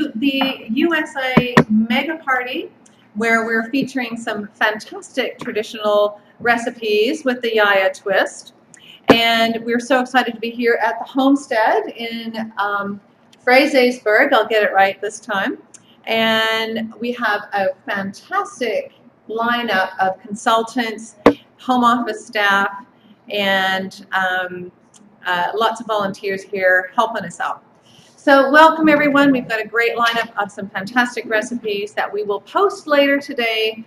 to the USA Mega Party, where we're featuring some fantastic traditional recipes with the Yaya twist. And we're so excited to be here at the homestead in Frazeysburg. I'll get it right this time. And we have a fantastic lineup of consultants, home office staff, and lots of volunteers here helping us out. So welcome everyone. We've got a great lineup of some fantastic recipes that we will post later today,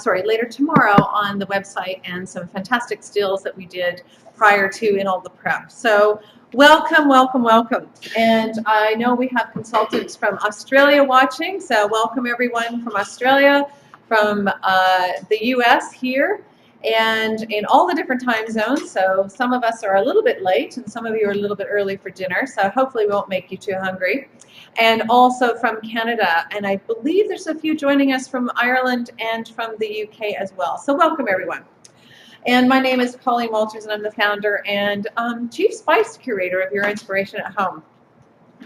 later tomorrow on the website, and some fantastic stills that we did prior to in all the prep. So welcome, welcome, welcome. And I know we have consultants from Australia watching, so welcome everyone from Australia, from the US here, and in all the different time zones. So some of us are a little bit late and some of you are a little bit early for dinner, so hopefully we won't make you too hungry. And also from Canada, and I believe there's a few joining us from Ireland and from the UK as well. So welcome everyone. And my name is Colleen Walters, and I'm the founder and Chief Spice Curator of Your Inspiration at Home.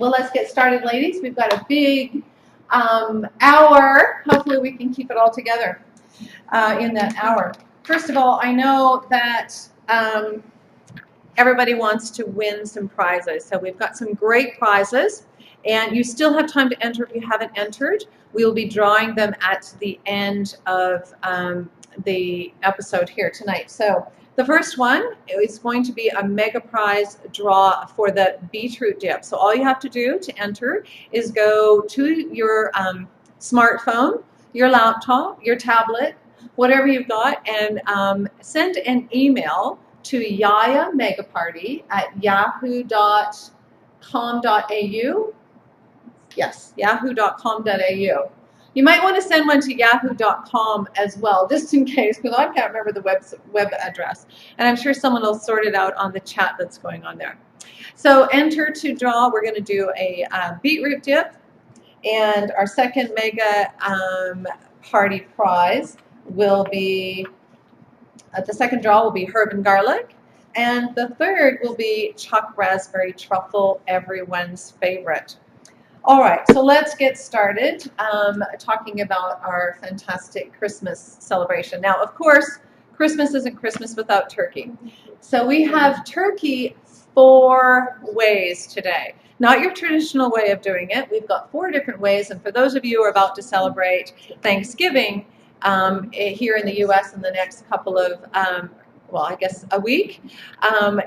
Well, let's get started, ladies. We've got a big hour. Hopefully we can keep it all together in that hour. First of all, I know that everybody wants to win some prizes. So we've got some great prizes, and you still have time to enter if you haven't entered. We will be drawing them at the end of the episode here tonight. So the first one is going to be a mega prize draw for the beetroot dip. So all you have to do to enter is go to your smartphone, your laptop, your tablet, whatever you've got, and send an email to yayamegaparty@yahoo.com.au. Yes, yahoo.com.au. You might want to send one to yahoo.com as well, just in case, because I can't remember the web address. And I'm sure someone will sort it out on the chat that's going on there. So enter to draw. We're going to do a beetroot dip. And our second mega party prize will be, the second draw will be herb and garlic, and the third will be chuck raspberry truffle, everyone's favorite. All right, so let's get started talking about our fantastic Christmas celebration. Now, of course, Christmas isn't Christmas without turkey. So we have turkey 4 ways today. Not your traditional way of doing it. We've got 4 different ways, and for those of you who are about to celebrate Thanksgiving, here in the U.S. in the next couple of, well, I guess a week,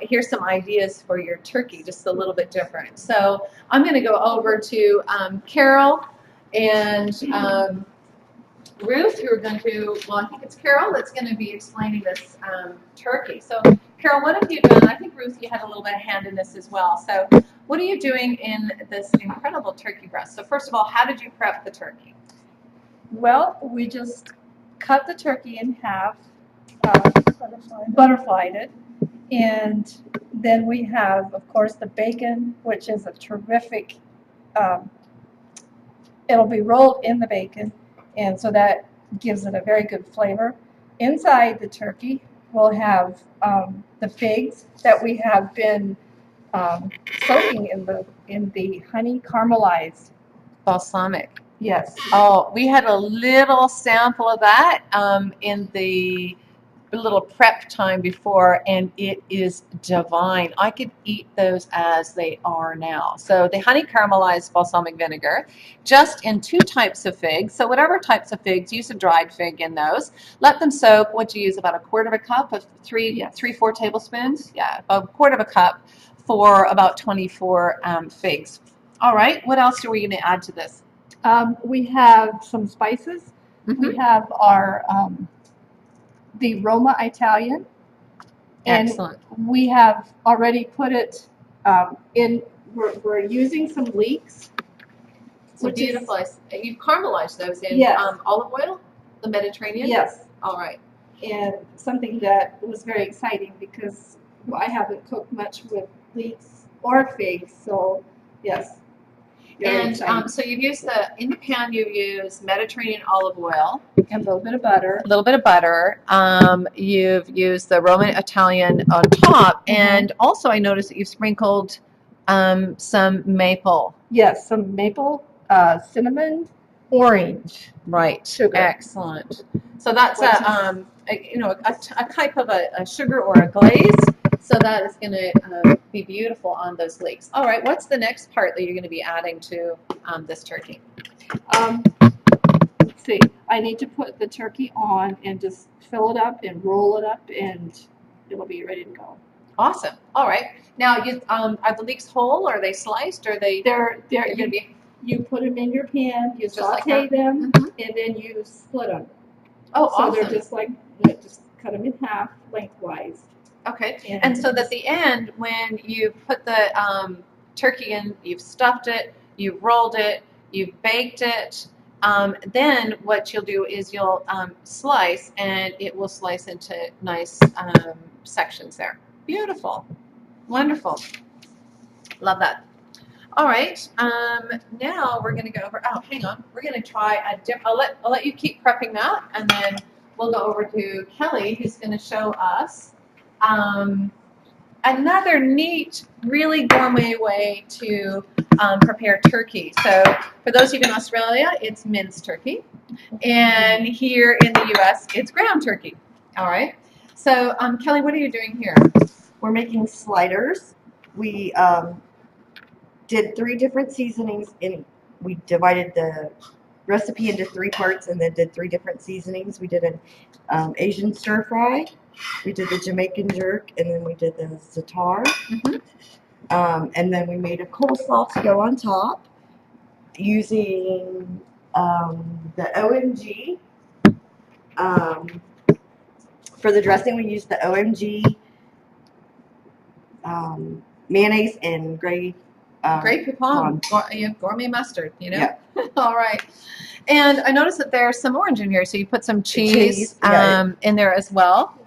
here's some ideas for your turkey, just a little bit different. So I'm going to go over to Carol and Ruth, who are going to, well, I think it's Carol that's going to be explaining this turkey. So Carol, what have you done? I think Ruth, you had a little bit of hand in this as well. So what are you doing in this incredible turkey breast? So first of all, how did you prep the turkey? Well, we just cut the turkey in half, butterflied it, and then we have, of course, the bacon, which is a terrific, it'll be rolled in the bacon, and so that gives it a very good flavor. Inside the turkey, we'll have the figs that we have been soaking in the honey caramelized Balsamic. Yes. Oh, we had a little sample of that in the little prep time before, and it is divine. I could eat those as they are now. So the honey caramelized balsamic vinegar, just in 2 types of figs. So whatever types of figs, use a dried fig in those. Let them soak. What you use, about 1/4 cup of 3-4 tablespoons. Yeah, a 1/4 cup for about 24 figs. All right. What else are we going to add to this? We have some spices. Mm-hmm. We have our the Roma Italian. And excellent. We have already put it in. We're using some leeks. So beautiful. You've caramelized those in yes. Olive oil, the Mediterranean? Yes. All right. And something that was very exciting because I haven't cooked much with leeks or figs. So yes. And so you've used in the pan you've used Mediterranean olive oil. And a little bit of butter. A little bit of butter. You've used the Roman Italian on top. Mm-hmm. And also I noticed that you've sprinkled some maple. Yes, some maple cinnamon orange. Right. Sugar. Excellent. So that's Which a type of a sugar or a glaze. So that is going to be beautiful on those leeks. All right. What's the next part that you're going to be adding to this turkey? Let's see. I need to put the turkey on and just fill it up and roll it up, and it'll be ready to go. Awesome. All right. Now, are the leeks whole? Or are they sliced? Or are they? They're You're going to be. you put them in your pan, you Just like saute that? them, Mhm. and then you split them. Oh, So awesome. they're just like, just cut them in half lengthwise. Okay. And so at the end, when you put the turkey in, you've stuffed it, you've rolled it, you've baked it. Then what you'll do is you'll slice, and it will slice into nice sections there. Beautiful. Wonderful. Love that. All right. Now we're going to go over. Oh, hang on. We're going to try a different. I'll let you keep prepping that, and then we'll go over to Kelly, who's going to show us another neat, really gourmet way to prepare turkey. So for those of you in Australia, it's minced turkey, and here in the U.S., it's ground turkey. All right. So Kelly, what are you doing here? We're making sliders. We did 3 different seasonings, and we divided the recipe into 3 parts and then did 3 different seasonings. We did an Asian stir fry, we did the Jamaican jerk, and then we did the za'atar. And then we made a coleslaw to go on top using the OMG. For the dressing, we used the OMG mayonnaise and Grey Poupon, gourmet mustard, you know? Yeah. All right. And I noticed that there's some orange in here, so you put some cheese in there as well.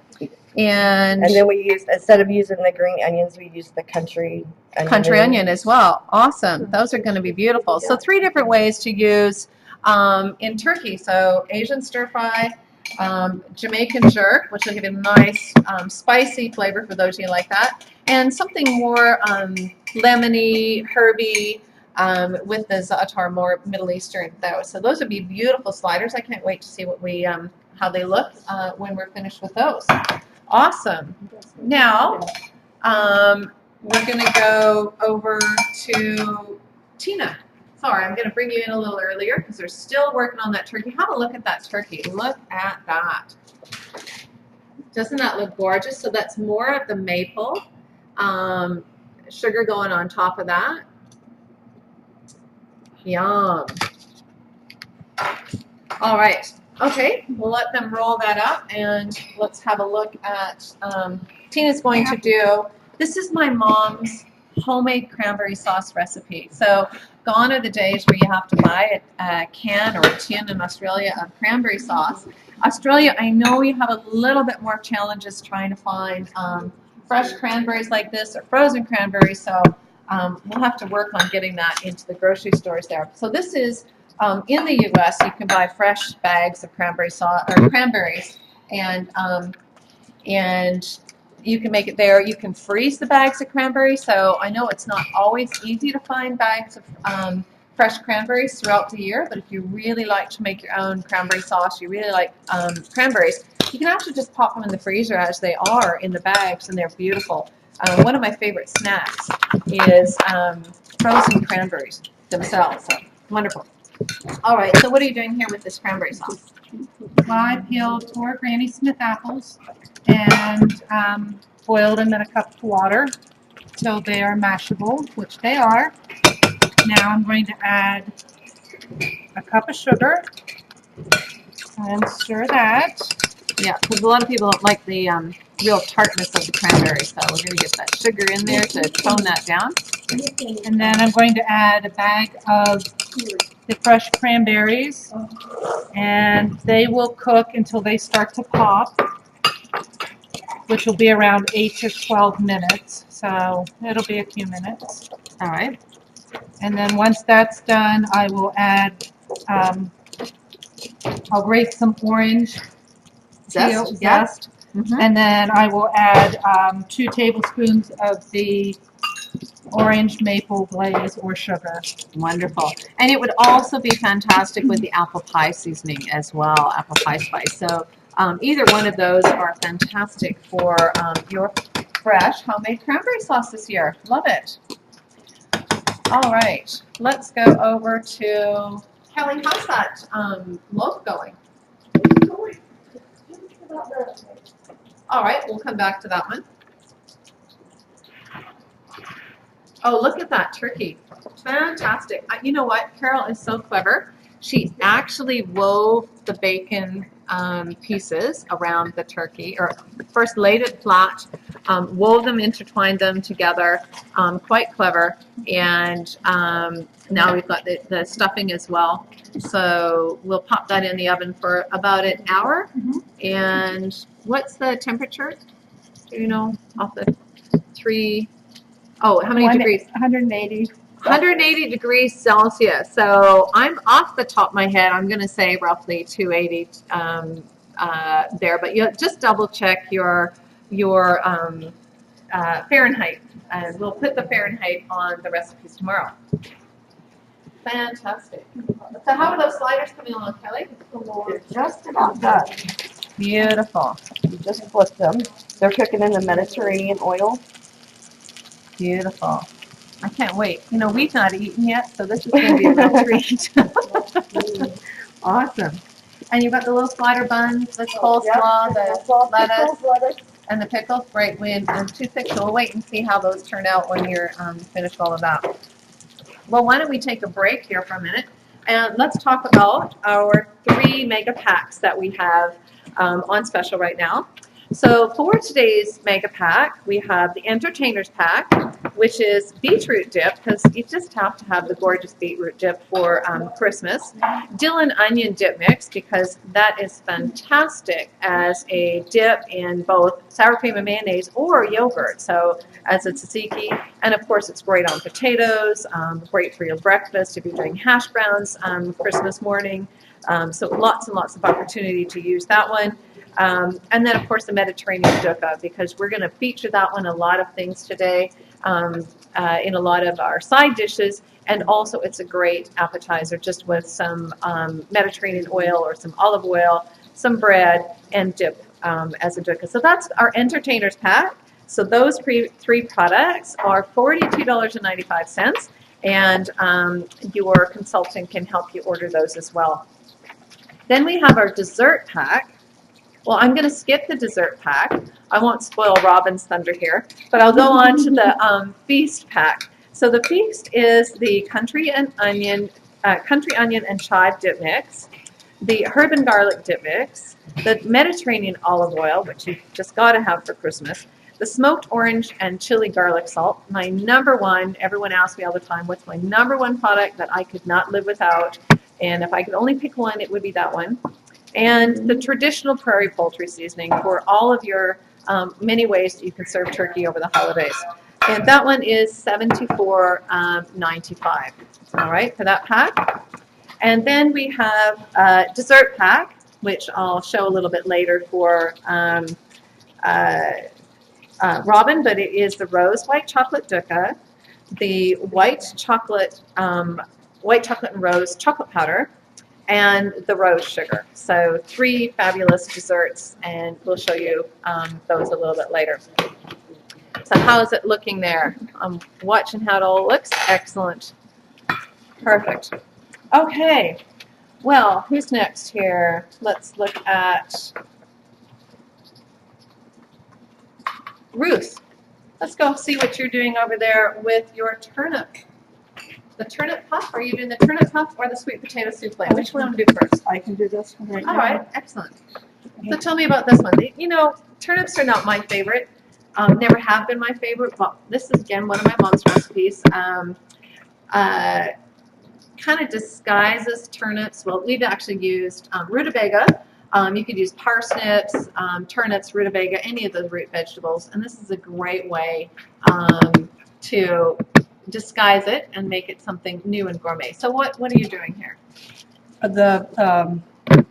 And then we used, instead of using the green onions, we used the country onion as well. Awesome. Those are going to be beautiful. So 3 different ways to use in turkey. So Asian stir fry, Jamaican jerk, which will give you a nice spicy flavor for those of you like that, and something more lemony, herby with the za'atar, more Middle Eastern though. So those would be beautiful sliders. I can't wait to see what we how they look when we're finished with those. Awesome. Now we're going to go over to Tina. Sorry, I'm going to bring you in a little earlier because they're still working on that turkey. Have a look at that turkey. Look at that. Doesn't that look gorgeous? So that's more of the maple sugar going on top of that. Yum. All right. Okay, we'll let them roll that up, and let's have a look at, Tina's going to do, this is my mom's homemade cranberry sauce recipe. So gone are the days where you have to buy a can or a tin in Australia of cranberry sauce. Australia, I know you have a little bit more challenges trying to find fresh cranberries like this or frozen cranberries, so we'll have to work on getting that into the grocery stores there. So this is, in the U.S., you can buy fresh bags of cranberry sauce or cranberries, and you can make it there. You can freeze the bags of cranberries. So I know it's not always easy to find bags of fresh cranberries throughout the year, but if you really like to make your own cranberry sauce, you really like cranberries, you can actually just pop them in the freezer as they are in the bags, and they're beautiful. One of my favorite snacks is frozen cranberries themselves. So wonderful. All right, so what are you doing here with this cranberry sauce? Well, I peeled 4 Granny Smith apples and boiled them in a cup of water till they are mashable, which they are. Now I'm going to add a cup of sugar and stir that. Yeah, because a lot of people don't like the real tartness of the cranberry, so we're going to get that sugar in there to tone that down. And then I'm going to add a bag of the fresh cranberries, and they will cook until they start to pop, which will be around 8 to 12 minutes, so it'll be a few minutes. All right. And then once that's done, I will add, I'll grate some orange Zest, yeah. and then I will add 2 tablespoons of the orange maple glaze or sugar. Wonderful. And it would also be fantastic with the apple pie seasoning as well, apple pie spice. So either one of those are fantastic for your fresh homemade cranberry sauce this year. Love it. All right, let's go over to Kelly. How's that loaf going? All right, we'll come back to that one. Oh, look at that turkey. Fantastic. You know what? Carol is so clever. She actually wove the bacon pieces around the turkey, or first laid it flat, wove them, intertwined them together. Quite clever. And now we've got the stuffing as well. So we'll pop that in the oven for about an hour. And what's the temperature? Do you know off the three? Oh, how many degrees? 180. 180 degrees Celsius. So I'm off the top of my head. I'm going to say roughly 280 there, but you just double check your Fahrenheit, and we'll put the Fahrenheit on the recipes tomorrow. Fantastic. So how are those sliders coming along, Kelly? They're just about done. Beautiful. You just flip them. They're cooking in the Mediterranean oil. Beautiful. I can't wait. You know, we've not eaten yet, so this is going to be a real treat. Awesome. And you've got the little slider buns, the coleslaw, the lettuce, and the pickles. Great. And toothpicks. So we'll wait and see how those turn out when you're finished all of that. Well, why don't we take a break here for a minute, and let's talk about our 3 mega packs that we have on special right now. So for today's mega pack, we have the Entertainers Pack, which is beetroot dip, because you just have to have the gorgeous beetroot dip for Christmas. Dill and onion dip mix, because that is fantastic as a dip in both sour cream and mayonnaise or yogurt. So as a tzatziki, and of course it's great on potatoes, great for your breakfast if you're doing hash browns Christmas morning. So lots and lots of opportunity to use that one. And then, of course, the Mediterranean dukkha, because we're going to feature that one in a lot of things today, in a lot of our side dishes, and also it's a great appetizer just with some Mediterranean oil or some olive oil, some bread, and dip as a dukkha. So that's our Entertainers Pack. So those 3 products are $42.95, and your consultant can help you order those as well. Then we have our dessert pack. Well, I'm going to skip the dessert pack. I won't spoil Robin's thunder here, but I'll go on to the feast pack. So the feast is the country onion and chive dip mix, the herb and garlic dip mix, the Mediterranean olive oil, which you've just got to have for Christmas, the smoked orange and chili garlic salt. My number one, everyone asks me all the time, what's my number one product that I could not live without? And if I could only pick one, it would be that one. And the traditional prairie poultry seasoning for all of your many ways that you can serve turkey over the holidays. And that one is $74.95. All right, for that pack. And then we have a dessert pack, which I'll show a little bit later for Robin, but it is the rose white chocolate dukkha, the white chocolate and rose chocolate powder, and the rose sugar. So 3 fabulous desserts, and we'll show you those a little bit later. So how is it looking there? I'm watching how it all looks. Excellent. Perfect. Okay. Well, who's next here? Let's look at Ruth. Let's go see what you're doing over there with your turnip. The turnip puff? Are you doing the turnip puff or the sweet potato souffle? Which one do you do first? I can do this one right now. All right, excellent. So tell me about this one. You know, turnips are not my favorite. Never have been my favorite, but this is, again, one of my mom's recipes. Kind of disguises turnips. Well, we've actually used rutabaga. You could use parsnips, turnips, rutabaga, any of those root vegetables. And this is a great way to disguise it and make it something new and gourmet. So what are you doing here?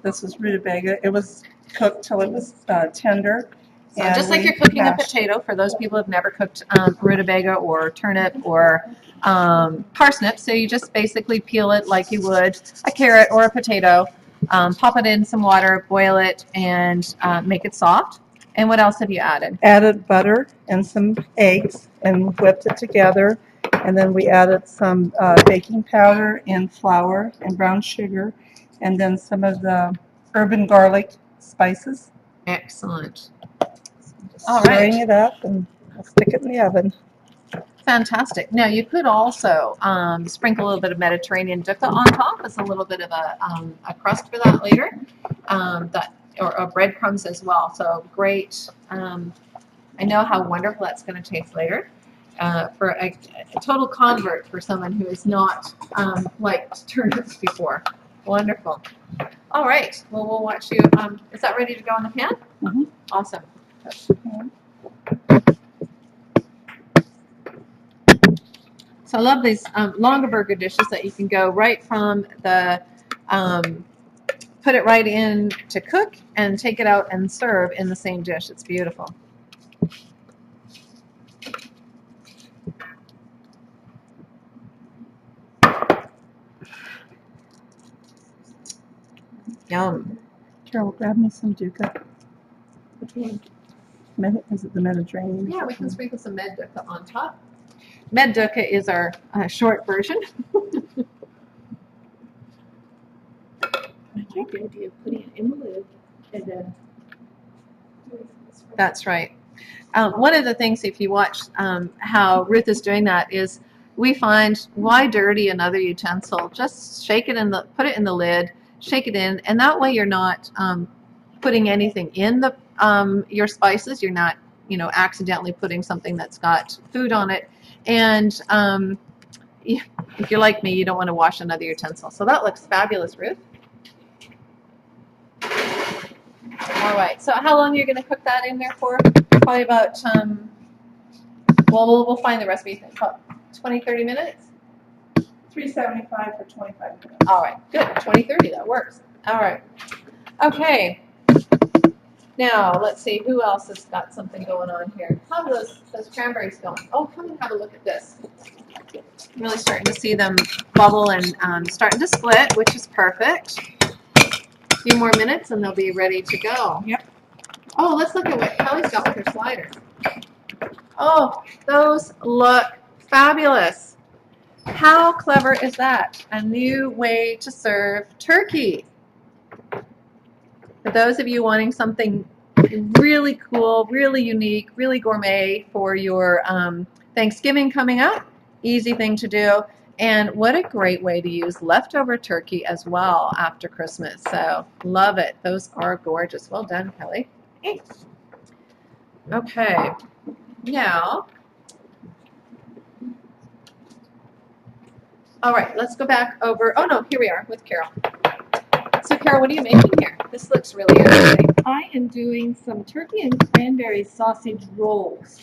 This is rutabaga. It was cooked till it was tender, So And just like we you're cooking a mash. potato, for those people who've never cooked rutabaga or turnip or parsnip, so you just basically peel it like you would a carrot or a potato, pop it in some water, boil it, and make it soft. And what else have you added? Added butter and some eggs and whipped it together. And then we added some baking powder and flour and brown sugar, and then some of the urban garlic spices. Excellent. Just All stirring right. it up, and I'll stick it in the oven. Fantastic. Now you could also sprinkle a little bit of Mediterranean dukkha on top as a little bit of a crust for that later, or breadcrumbs as well. So great. I know how wonderful that's going to taste later. For a total convert for someone who has not liked turnips before. Wonderful. All right. Well, we'll watch you. Is that ready to go in the pan? Mhm. Awesome. So I love these longer burger dishes that you can go right from the, put it right in to cook and take it out and serve in the same dish. It's beautiful. Yum. Carol, grab me some dukkha. Is it the Mediterranean? Yeah, we can sprinkle some med dukkha on top. Med dukkha is our short version. I like the idea of putting it in the lid and then. That's right. One of the things, if you watch how Ruth is doing that, is we find, why dirty another utensil? Just shake it put it in the lid, shake it in, and that way you're not putting anything in the your spices. You're not, accidentally putting something that's got food on it. And if you're like me, you don't want to wash another utensil. So that looks fabulous, Ruth. All right. So how long are you going to cook that in there for? Probably about, we'll find the recipe. About 20, 30 minutes? 375 for 25 minutes. All right. Good. 20, 30. That works. All right. Okay. Now, let's see. Who else has got something going on here? How are those cranberries going? Oh, come and have a look at this. Really starting to see them bubble and starting to split, which is perfect. A few more minutes and they'll be ready to go. Yep. Oh, let's look at what Kelly's got with her sliders. Oh, those look fabulous. How clever is that? A new way to serve turkey. For those of you wanting something really cool, really unique, really gourmet for your Thanksgiving coming up, easy thing to do. And what a great way to use leftover turkey as well after Christmas. So love it. Those are gorgeous. Well done, Kelly. Okay. Now, all right, let's go back over. Oh, no, here we are with Carol. So, Carol, what are you making here? This looks really interesting. I am doing some turkey and cranberry sausage rolls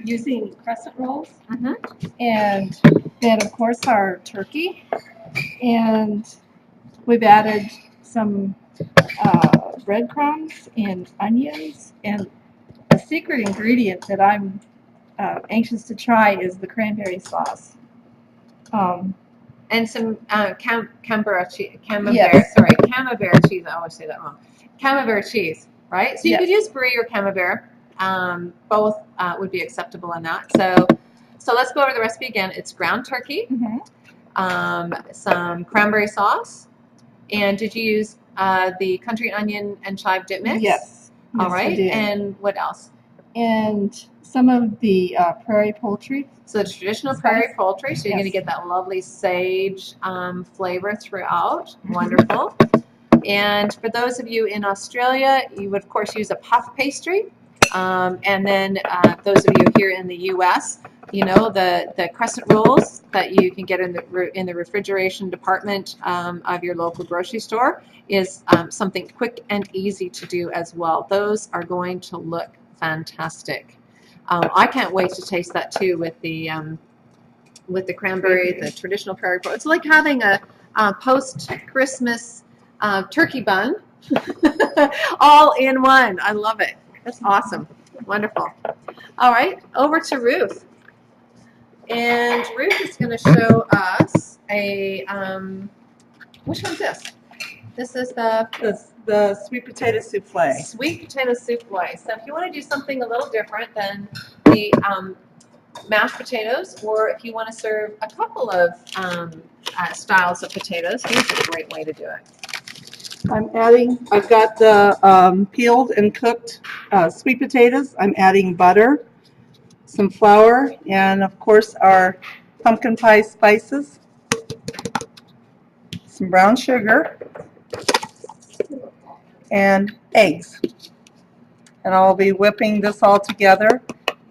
using crescent rolls. And then, of course, our turkey. And we've added some breadcrumbs and onions. And a secret ingredient that I'm anxious to try is the cranberry sauce. And some camembert cheese. Yes. Camembert cheese. I always say that wrong. Camembert cheese, right? So you Yes. could use brie or camembert. Both would be acceptable in that. So let's go over the recipe again. It's ground turkey, some cranberry sauce, and did you use the country onion and chive dip mix? Yes. All Yes, I right. did. And what else? And some of the prairie poultry. So the traditional Spice. prairie poultry. So you're Yes. going to get that lovely sage flavor throughout. Wonderful. And for those of you in Australia, you would of course use a puff pastry. And then those of you here in the U.S., the crescent rolls that you can get in the refrigeration department of your local grocery store is something quick and easy to do as well. Those are going to look fantastic. I can't wait to taste that too with the cranberry, the traditional prairie poultry. It's like having a post-Christmas turkey bun all in one. I love it. That's awesome. Wonderful. All right, over to Ruth. And Ruth is going to show us a, which one's this? This is the The sweet potato souffle. sweet potato souffle. So if you want to do something a little different than the mashed potatoes, or if you want to serve a couple of styles of potatoes, here's a great way to do it. I've got the peeled and cooked sweet potatoes. I'm adding butter, some flour, and of course our pumpkin pie spices, some brown sugar, and eggs. And I'll be whipping this all together.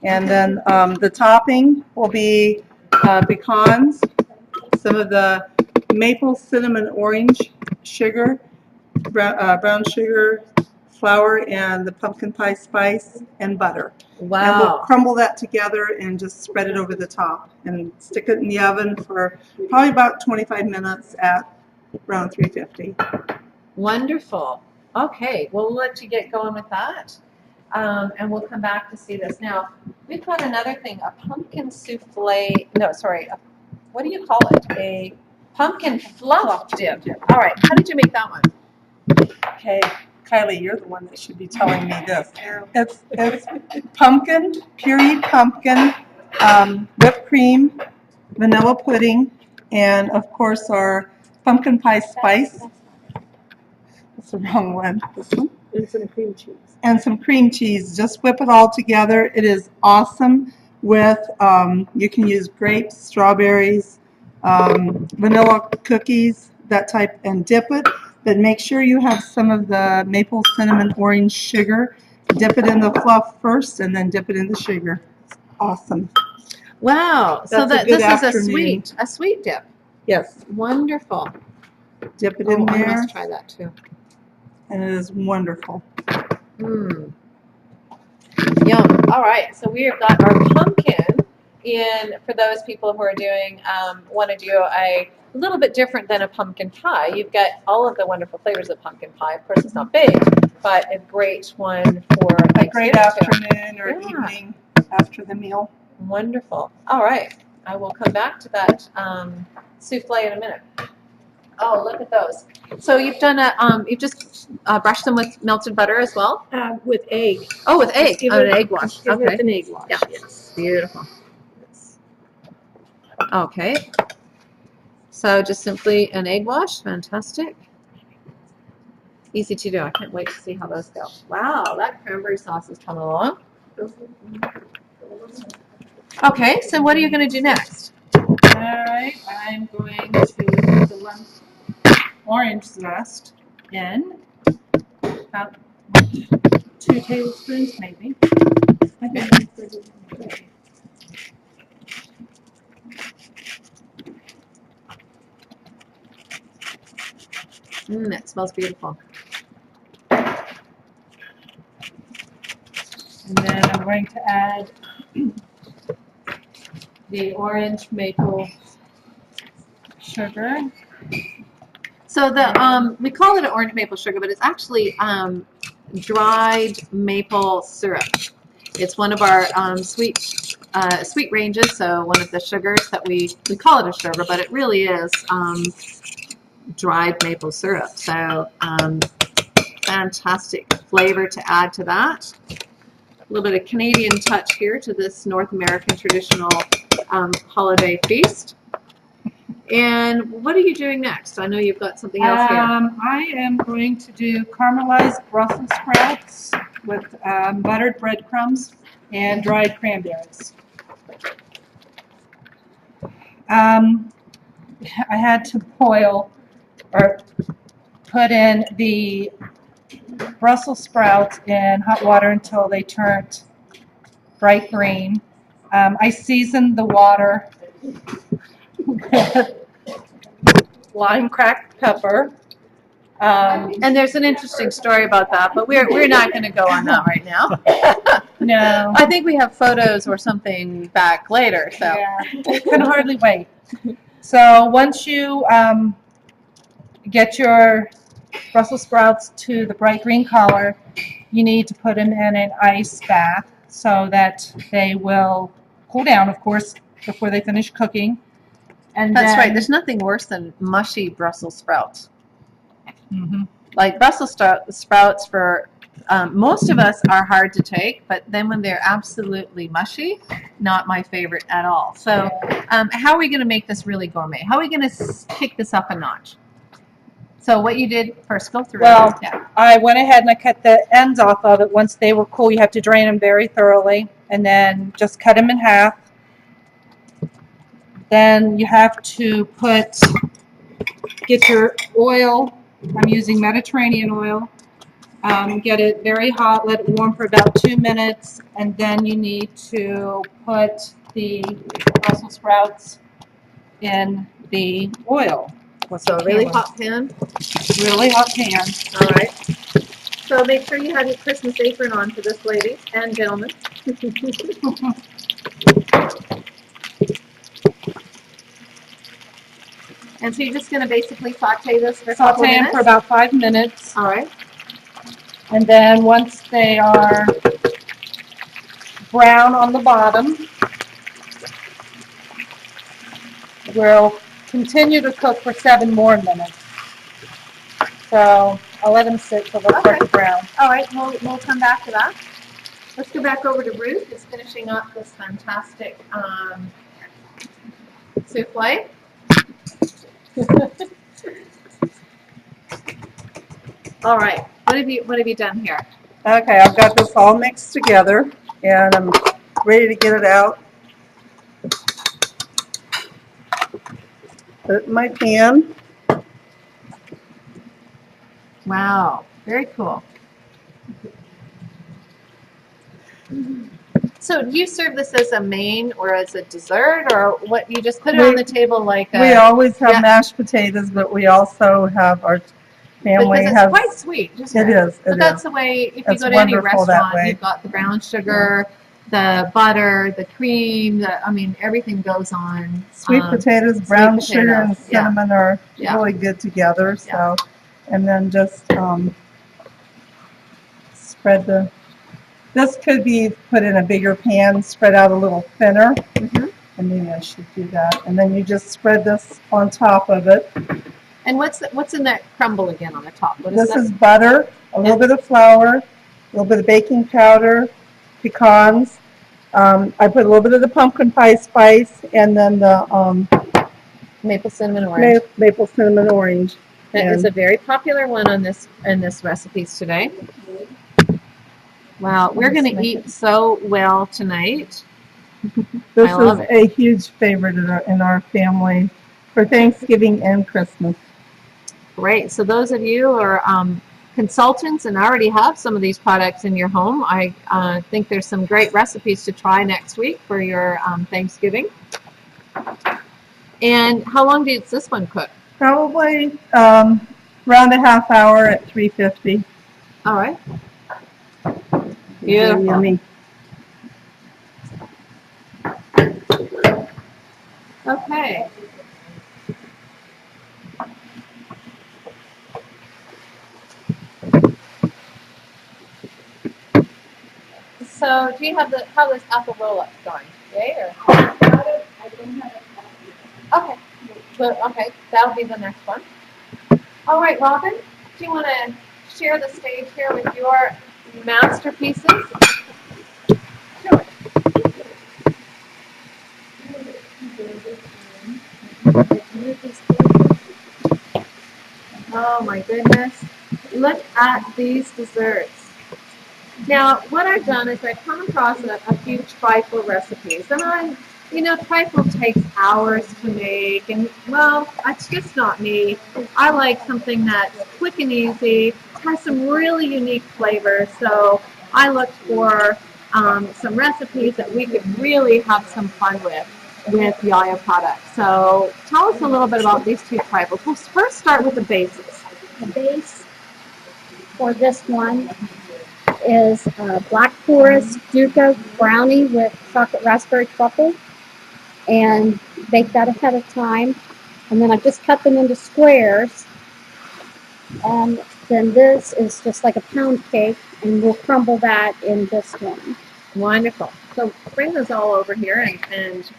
And then the topping will be pecans, some of the maple cinnamon orange sugar, brown sugar, flour, and the pumpkin pie spice, and butter. And we'll Wow. crumble that together and just spread it over the top and stick it in the oven for probably about 25 minutes at around 350. Wonderful. Okay, we'll let you get going with that. And we'll come back to see this. Now, we've got another thing, a pumpkin souffle, no, sorry, what do you call it? A pumpkin fluff dip. All right, how did you make that one? Okay, Kylie, you're the one that should be telling me this. It's pumpkin, pureed pumpkin, whipped cream, vanilla pudding, and of course our pumpkin pie spice. That's the wrong one. This one. And some cream cheese. And some cream cheese. Just whip it all together. It is awesome with, you can use grapes, strawberries, vanilla cookies, that type, and dip it. But make sure you have some of the maple cinnamon orange sugar. Dip it in the fluff first and then dip it in the sugar. It's awesome. Wow, so That's a that good this afternoon. is a sweet dip. Yes, Wonderful. dip it Oh, in I there must try that too. and it is wonderful. Mmm. Yum. All right, so we have got our pumpkin in, for those people who are doing, want to do a little bit different than a pumpkin pie. You've got all of the wonderful flavors of pumpkin pie. Of course, it's not big, but a great one for A great Thanksgiving too. afternoon or Yeah. evening after the meal. Wonderful. All right, I will come back to that souffle in a minute. Oh, look at those. So you've done you've just brushed them with melted butter as well? With egg. Oh, with egg. Give Oh, it- an egg wash. Give it Okay. an egg wash. Yeah. Yes. Beautiful. Okay. So just simply an egg wash. Fantastic. Easy to do. I can't wait to see how those go. Wow, that cranberry sauce is coming along. Okay, so what are you going to do next? All right, I'm going to put the orange zest in, about 2 tablespoons maybe. That smells beautiful. And then I'm going to add the orange maple sugar. So the we call it an orange maple sugar, but it's actually dried maple syrup. It's one of our sweet ranges. So one of the sugars that we call it a sugar, but it really is dried maple syrup. So fantastic flavor to add to that. A little bit of Canadian touch here to this North American traditional holiday feast. And what are you doing next? I know you've got something else here. I am going to do caramelized Brussels sprouts with buttered breadcrumbs and dried cranberries. I had to boil or put in the Brussels sprouts in hot water until they turned bright green. I seasoned the water with lime cracked pepper. And there's an interesting story about that, but we're not going to go on that right now. No, I think we have photos or something back later. So yeah, can hardly wait. So once you get your Brussels sprouts to the bright green color, you need to put them in an ice bath so that they will cool down, of course, before they finish cooking. And That's then, right. There's nothing worse than mushy Brussels sprouts. Mhm. Like Brussels sprouts for most of us are hard to take, but then when they're absolutely mushy, not my favorite at all. So, how are we going to make this really gourmet? How are we going to kick this up a notch? So, what you did first, go through Well, it. Yeah. I went ahead and I cut the ends off of it. Once they were cool, you have to drain them very thoroughly and then just cut them in half. Then you have to get your oil. I'm using Mediterranean oil. Get it very hot, let it warm for about 2 minutes, and then you need to put the Brussels sprouts in the oil. So, a really hot pan. Really hot pan. All right. So, make sure you have your Christmas apron on for this, ladies and gentlemen. And so, you're just going to basically saute this for a couple Saute them minutes? for about 5 minutes. All right. And then once they are brown on the bottom, we'll continue to cook for 7 more minutes. So I'll let them sit till they start to brown. All right, we'll come back to that. Let's go back over to Ruth, who's finishing up this fantastic souffle. All right, what have you done here? Okay, I've got this all mixed together and I'm ready to get it out. Put it in my pan. Wow, very cool. So do you serve this as a main or as a dessert, or what? You just put it on the table like a... We always have yeah. mashed potatoes, but we also have our family because it's has. quite sweet, isn't It is. But It that's is. the way, if you It's go to any wonderful that restaurant, way. you've got the brown sugar, the butter, the cream, everything goes on. Sweet potatoes, brown sugar, and potatoes, yeah. cinnamon are Yeah. really good together. So, and then just spread the. This could be put in a bigger pan, spread out a little thinner, Mhm. and maybe I should do that. And then you just spread this on top of it. And what's in that crumble again on the top? What is This that? is butter, a little bit of flour, a little bit of baking powder, pecans. I put a little bit of the pumpkin pie spice, and then the Maple cinnamon orange. maple cinnamon orange. That is and- a very popular one on this recipes today. Wow, we're going to eat so well tonight. This I love is a huge favorite in our family for Thanksgiving and Christmas. Great. So those of you who are consultants and already have some of these products in your home, I think there's some great recipes to try next week for your Thanksgiving. And how long does this one cook? Probably around a half hour at 350. All right. Very Beautiful. yummy. Okay. So, do you have how this apple roll-up going? Yay or? Okay. Well, okay, that'll be the next one. All right, Robin, do you want to share the stage here with your masterpieces? Sure. Oh my goodness. Look at these desserts. Now, what I've done is I've come across a few trifle recipes, and trifle takes hours to make, and well, that's just not me. I like something that's quick and easy, has some really unique flavors, so I looked for some recipes that we could really have some fun with Yaya products. So tell us a little bit about these two trifles. We'll first start with the basics. The base for this one is Black Forest Duca brownie with chocolate raspberry truffle, and bake that ahead of time. And then I've just cut them into squares And then this is just like a pound cake, and we'll crumble that in this one. Wonderful. So bring those all over here and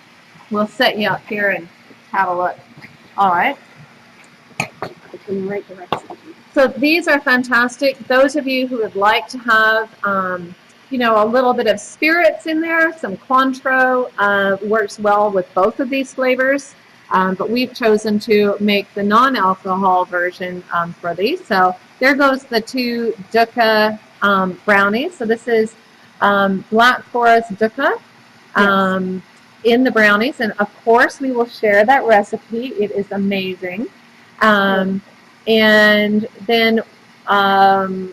we'll set you up here and have a look. All right. It's in the right direction. So these are fantastic. Those of you who would like to have, you know, a little bit of spirits in there, some Cointreau works well with both of these flavors. But we've chosen to make the non-alcohol version for these. So there goes the two Dukkha brownies. So this is Black Forest Dukkha in the brownies. And of course, we will share that recipe. It is amazing. And then, and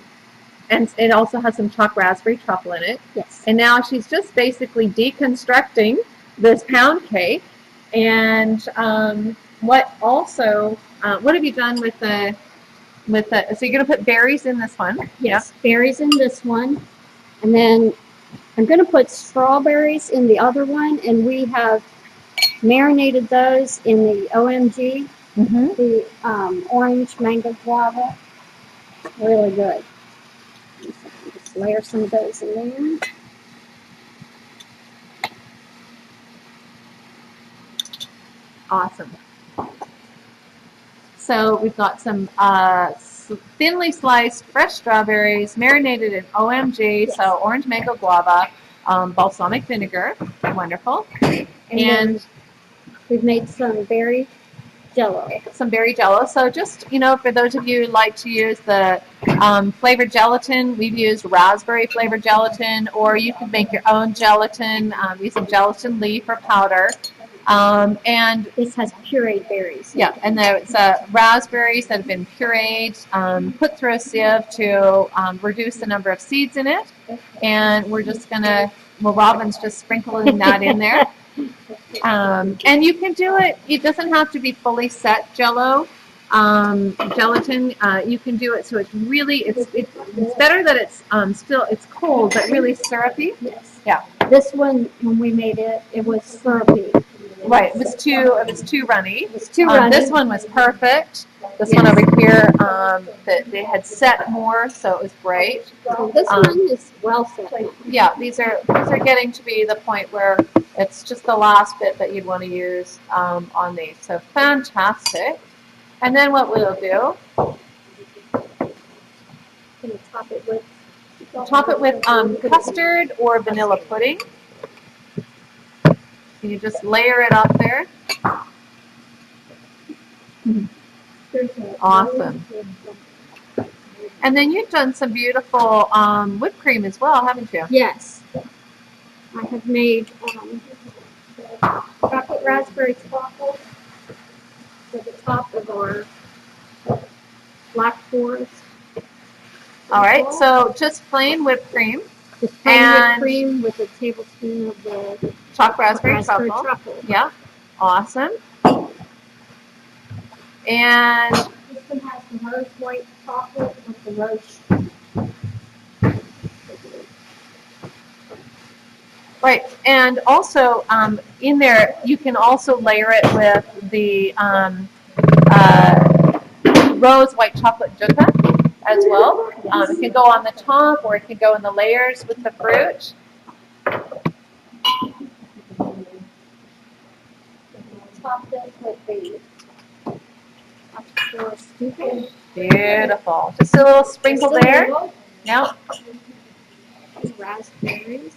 it also has some chocolate raspberry truffle in it. Yes. And now she's just basically deconstructing this pound cake. And what have you done with the, so you're going to put berries in this one? Yes, berries in this one. And then I'm going to put strawberries in the other one. And we have marinated those in the OMG, the orange mango guava. It's really good. Just layer some of those in there. Awesome. So we've got some thinly sliced fresh strawberries marinated in OMG, Yes. so orange mango guava, balsamic vinegar, wonderful, and we've made some berry jello. some berry jello. So just, you know, for those of you who like to use the flavored gelatin, we've used raspberry flavored gelatin, or you could make your own gelatin using gelatin leaf or powder. And This has pureed berries. yeah, and there's raspberries that have been pureed, put through a sieve to reduce the number of seeds in it. And we're just gonna, well, Robin's just sprinkling that in there. And you can do it, it doesn't have to be fully set Jello, gelatin. You can do it so it's really, it's better that it's still, it's cold, but really syrupy. Yes. Yeah. This one, when we made it, it was syrupy. Right, it was too runny. It was too runny. This one was perfect. This one over here, that they had set more, so it was great. So this one is well set. Yeah, these are getting to be the point where it's just the last bit that you'd want to use on these. So fantastic. And then what we'll do, Can you top it with? custard or vanilla pudding. You just layer it up there. Awesome. And then you've done some beautiful whipped cream as well, haven't you? Yes. I have made chocolate raspberry truffle for the top of our Black Forest. All right, so just plain whipped cream, Just plain and- whipped cream with a tablespoon of the chopped raspberry raspberry truffle. truffle. Yeah, awesome. And This one has the rose white chocolate with the rose. right, and also in there you can also layer it with the rose white chocolate Dukkha as well. It can go on the top, or it can go in the layers with the fruit. Topped it with the Forest Dukkha. Beautiful. Just a little sprinkle there. Now, Raspberries.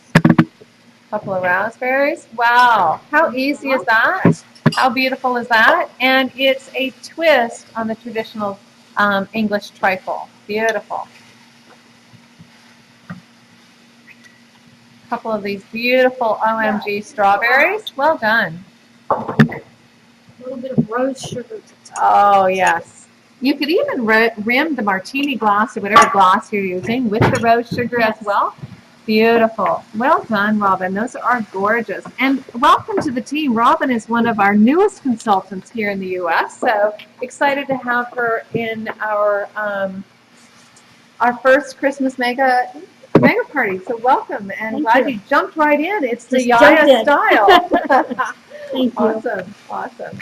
couple of raspberries. Wow, how easy is that? How beautiful is that? And it's a twist on the traditional English trifle. Beautiful. Couple of these beautiful OMG strawberries. Well done. A little bit of rose sugar to top. Oh, yes. You could even rim the martini glass or whatever glass you're using with the rose sugar as well. Beautiful. Well done, Robin. Those are gorgeous. And welcome to the team. Robin is one of our newest consultants here in the U.S., so excited to have her in our first Christmas mega party. So welcome, and Thank glad you. you jumped right in. It's the Just jumped Yaya in. style. Thank you. Awesome, awesome.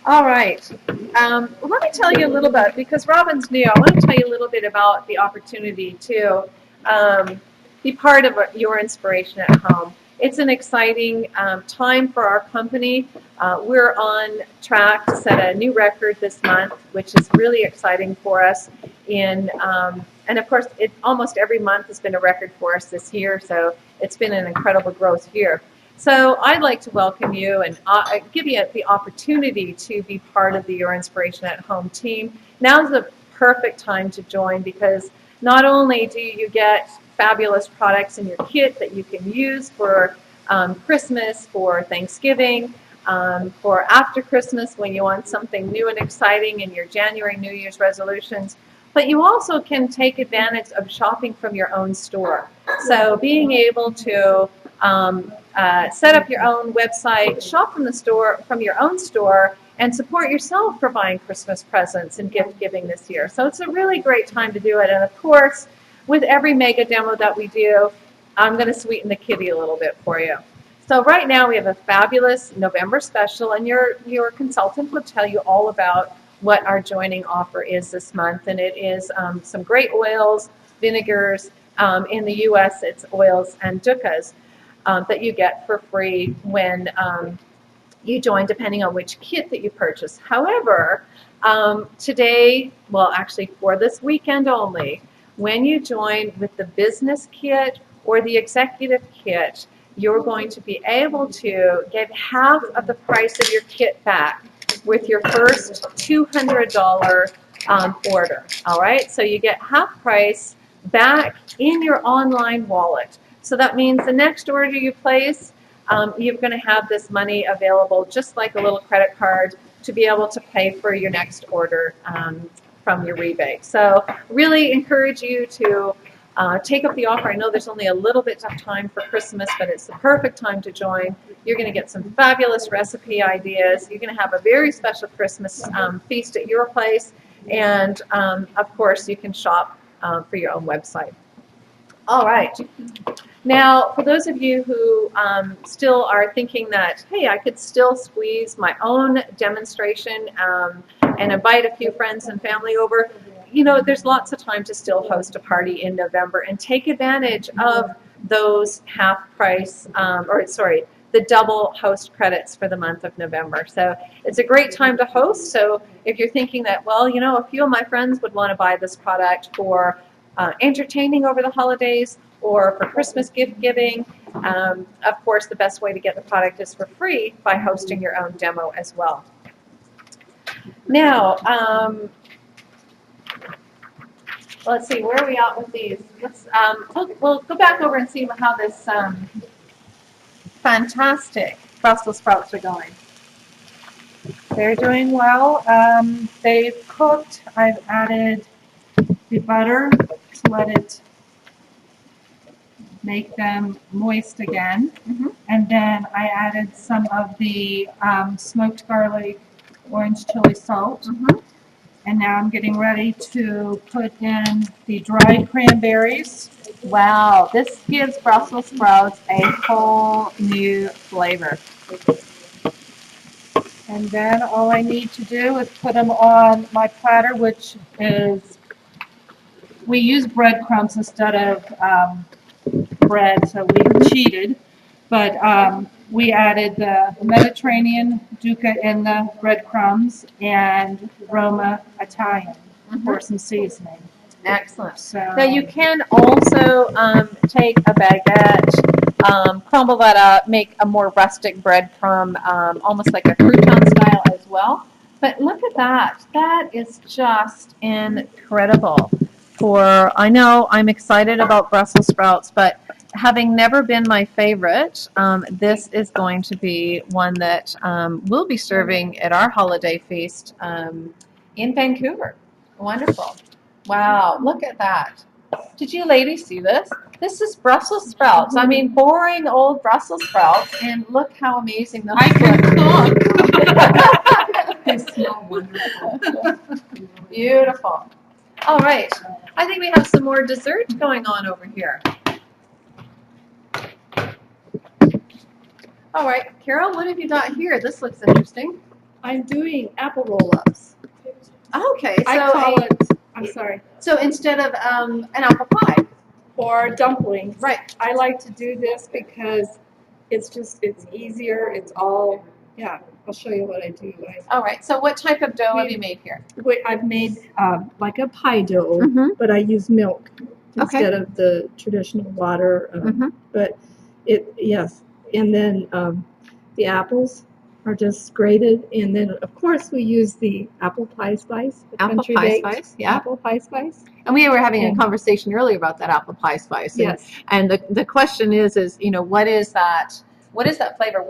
All right. Well, let me tell you a little bit, because Robin's new, I want to tell you a little bit about the opportunity to be part of Your Inspiration at Home. It's an exciting time for our company. We're on track to set a new record this month, which is really exciting for us. And of course, almost every month has been a record for us this year, so it's been an incredible growth year. So I'd like to welcome you and give you the opportunity to be part of the Your Inspiration at Home team. Now's the perfect time to join, because not only do you get fabulous products in your kit that you can use for Christmas, for Thanksgiving, for after Christmas when you want something new and exciting in your January New Year's resolutions, but you also can take advantage of shopping from your own store. So being able to set up your own website, shop from your own store, and support yourself for buying Christmas presents and gift giving this year. So it's a really great time to do it. And of course, with every mega demo that we do, I'm going to sweeten the kitty a little bit for you. So right now we have a fabulous November special, and your consultant will tell you all about what our joining offer is this month. And it is some great oils, vinegars. In the U.S., it's oils and dukkahs that you get for free when you join, depending on which kit that you purchase. However, today, well, actually for this weekend only, when you join with the business kit or the executive kit, you're going to be able to get half of the price of your kit back with your first $200 order. All right, so you get half price back in your online wallet. So that means the next order you place, you're going to have this money available, just like a little credit card, to be able to pay for your next order from your rebate. So really encourage you to take up the offer. I know there's only a little bit of time for Christmas, but it's the perfect time to join. You're going to get some fabulous recipe ideas. You're going to have a very special Christmas feast at your place. And of course, you can shop for your own website. All right. Now, for those of you who still are thinking that, hey, I could still squeeze my own demonstration and invite a few friends and family over, you know, there's lots of time to still host a party in November and take advantage of those half price, the double host credits for the month of November. So it's a great time to host. So if you're thinking that, well, you know, a few of my friends would want to buy this product for entertaining over the holidays or for Christmas gift giving, of course, the best way to get the product is for free by hosting your own demo as well. Now, let's see, where are we at with these? Let's we'll go back over and see how this fantastic Brussels sprouts are going. They're doing well. They've cooked. I've added the butter to let it make them moist again. And then I added some of the smoked garlic, orange chili salt. And now I'm getting ready to put in the dried cranberries. Wow, this gives Brussels sprouts a whole new flavor. And then all I need to do is put them on my platter, which is, we use breadcrumbs instead of bread, so we cheated. But we added the Mediterranean dukkah in the breadcrumbs and Roma Italian for some seasoning. Excellent. So Now you can also take a baguette, crumble that up, make a more rustic breadcrumb, almost like a crouton style as well. But look at that. That is just incredible. I know I'm excited about Brussels sprouts, but having never been my favorite, this is going to be one that we'll be serving at our holiday feast in Vancouver. Wonderful. Wow, look at that. Did you ladies see this? This is Brussels sprouts. I mean, boring old Brussels sprouts, and look how amazing those I can look. they smell wonderful. Beautiful. All right. I think we have some more dessert going on over here. All right, Carol, what have you got here? This looks interesting. I'm doing apple roll-ups. Okay, I call it, I'm sorry, so instead of an apple pie. or dumplings. Right. I like to do this because it's easier. It's all, yeah, I'll show you what I do. All right. So what type of dough have you made here? I've made like a pie dough, Mm-hmm. but I use milk Okay. instead of the traditional water. Mhm. But yes. And then the apples are just grated. And then, of course, we use the apple pie spice. The Apple country pie baked spice, yeah. Apple pie spice. And we were having a And- conversation earlier about that apple pie spice. And, Yes. and the question is, you know, what is that flavor?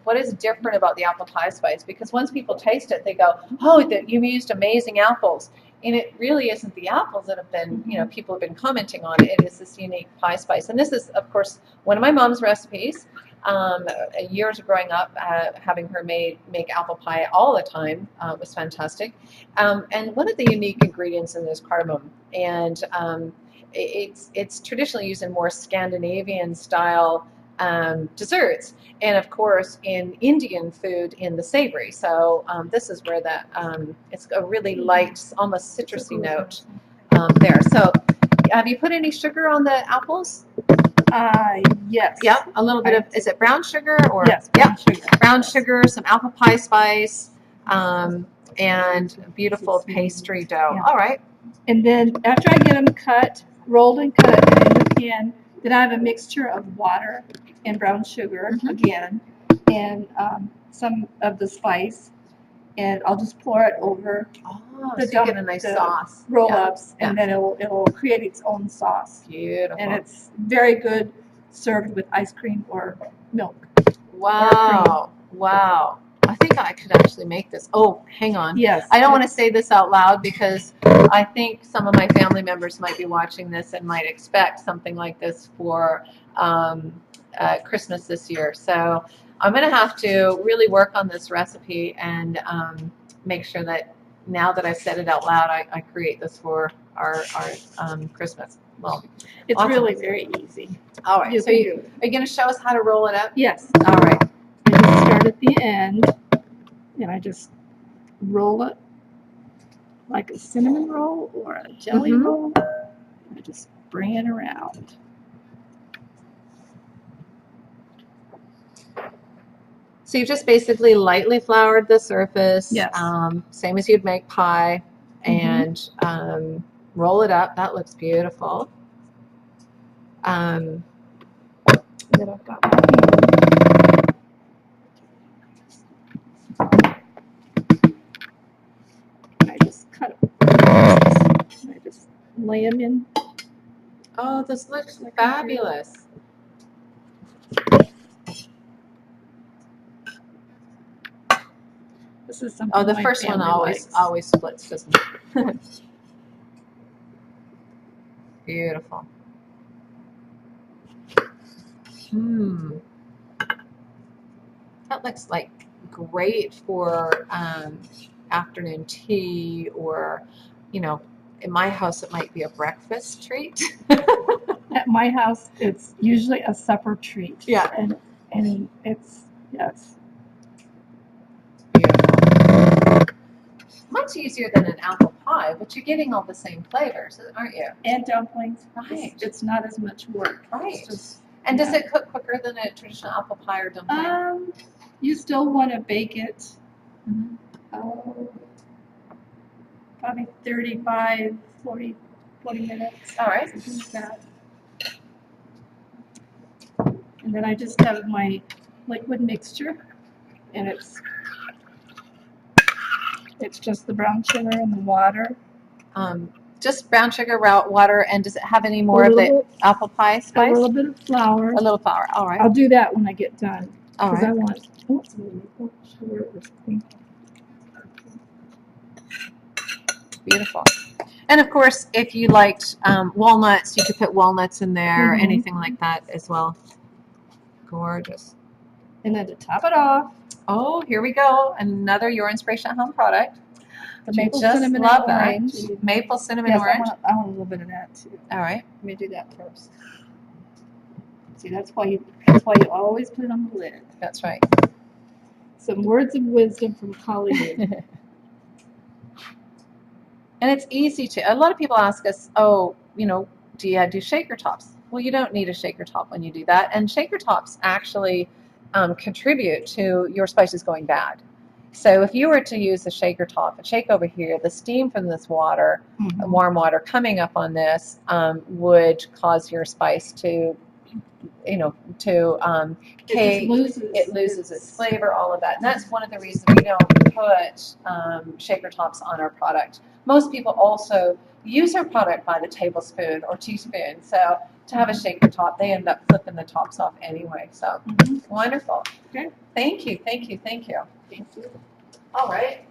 What is different about the apple pie spice? Because once people taste it, they go, oh, that you used amazing apples. And it really isn't the apples that have been, you know, people have been commenting on it. It is this unique pie spice. And this is, of course, one of my mom's recipes. Years of growing up, having her make apple pie all the time was fantastic. And one of the unique ingredients in this cardamom, and it's traditionally used in more Scandinavian style desserts, and of course in Indian food in the savory. So this is where that it's a really light, almost citrusy note there. So have you put any sugar on the apples? Yes. Yep, a little bit of, is it brown sugar or? Yes. Yep, Sugar. brown sugar, some apple pie spice, and beautiful pastry dough. Yeah. All right. And then after I get them cut, rolled and cut in the pan, then I have a mixture of water and brown sugar again, and some of the spice, and I'll just pour it over Oh, The so you get a dump- nice the sauce. roll-ups, Yeah. and then it'll create its own sauce, Beautiful. and it's very good served with ice cream or milk. Wow. Wow. I think I could actually make this. Oh, hang on. Yes. I don't want to say this out loud because I think some of my family members might be watching this and might expect something like this for Christmas this year. So I'm going to have to really work on this recipe and make sure that now that I've said it out loud, I create this for our Christmas. Well, It's awesome. really very easy. all right. You So can are do it. you going to show us how to roll it up? Yes. All right. I just start at the end, and I just roll it like a cinnamon roll or a jelly Mhm. roll. I just bring it around. So you've just basically lightly floured the surface, Yes. Same as you'd make pie, Mhm. and roll it up. That looks beautiful. And then I've got my hand. And I just cut them. And I just lay them in. Oh, this looks Like a fabulous. This is something Oh, the my first one family always likes. splits, doesn't it? Beautiful. That looks like great for afternoon tea, or, you know, in my house it might be a breakfast treat. At my house, it's usually a supper treat. Yeah. And it's, yes. Much easier than an apple pie, but you're getting all the same flavors, aren't you? And dumplings. Right. It's not as much work. Right. It's just, And does yeah. it cook quicker than a traditional apple pie or dumpling? You still want to bake it, Mhm. probably 35, 40 minutes. All right. Something like that. And then I just have my liquid mixture, and it's just the brown sugar and the water. Just brown sugar, water, and does it have any more of the little, apple pie a spice? little bit of flour. A little flour. All right. I'll do that when I get done. All Because I right. want sugar or something. Beautiful. And of course, if you liked walnuts, you could put walnuts in there, Mhm. anything like that as well. Gorgeous. And then to top it off, Oh, here we go. Another Your Inspiration at Home product. the You maple just cinnamon love and that. orange. Maple cinnamon Yes, orange. I want a little bit of that too. All right. Let me do that first. See, that's why you always put it on the lid. That's right. some words of wisdom from Colleen. And it's easy to, a lot of people ask us, oh, you know, do you do shaker tops? Well, you don't need a shaker top when you do that. And shaker tops actually contribute to your spices going bad. So if you were to use a shaker top and shake over here, the steam from this water, warm water coming up on this, would cause your spice to, you know, to cake. It loses its flavor, all of that. And that's one of the reasons we don't put shaker tops on our product. Most people also use our product by the tablespoon or teaspoon. So to have a shaker top, they end up flipping the tops off anyway. So wonderful. Okay. Thank you, thank you, thank you. Thank you. All right.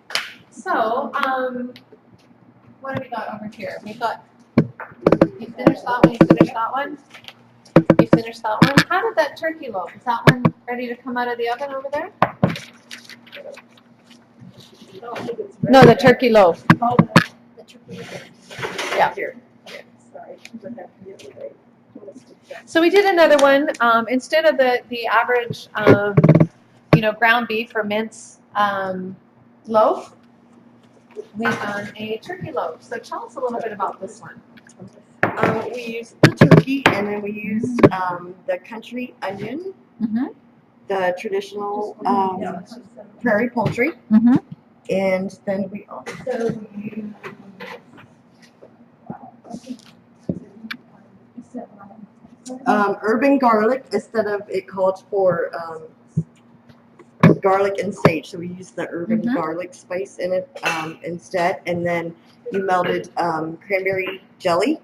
So, what have we got over here? We've got, you finished that one, you finished that one? You finished that one? How did that turkey loaf? Is that one ready to come out of the oven over there? No, the turkey loaf. Yeah. So we did another one. Instead of the average, you know, ground beef or mince loaf, we've done a turkey loaf. So tell us a little bit about this one. We used the turkey, and then we used the country onion, the traditional prairie poultry, and then we also used urban garlic instead of, it called for garlic and sage, so we used the urban garlic spice in it instead, and then you melted cranberry jelly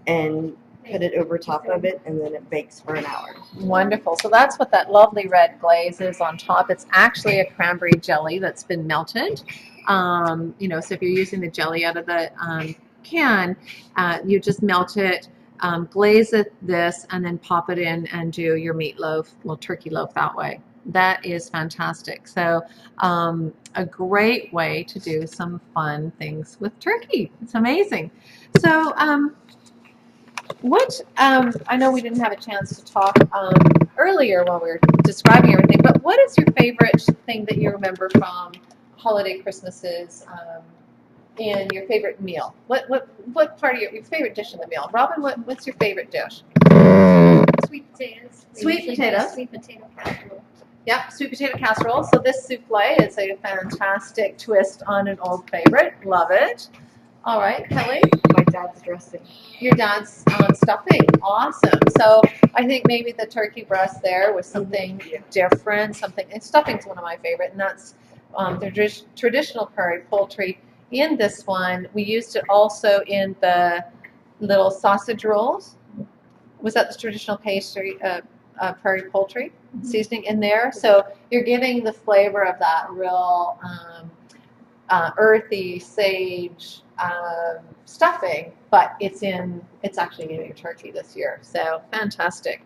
and put it over top of it, and then it bakes for an hour. Wonderful. So that's what that lovely red glaze is on top. It's actually a cranberry jelly that's been melted. You know, so if you're using the jelly out of the can, you just melt it, glaze it this, and then pop it in and do your meatloaf, little turkey loaf that way. That is fantastic. So a great way to do some fun things with turkey. It's amazing. So I know we didn't have a chance to talk earlier while we were describing everything, but what is your favorite thing that you remember from holiday Christmases and your favorite meal? What part of your favorite dish in the meal? Robin, what's your favorite dish? Sweet potatoes. Sweet potatoes. Sweet potato casserole. Yep, sweet potato casserole. So this souffle is a fantastic twist on an old favorite. Love it. All right, Kelly. My dad's dressing. Your dad's stuffing. Awesome. So I think maybe the turkey breast there was something different. Something. And stuffing's one of my favorite, and that's the traditional prairie poultry. In this one, we used it also in the little sausage rolls. Was that the traditional pastry, prairie poultry seasoning in there? So you're getting the flavor of that real earthy sage stuffing, but it's actually in your turkey this year. So fantastic.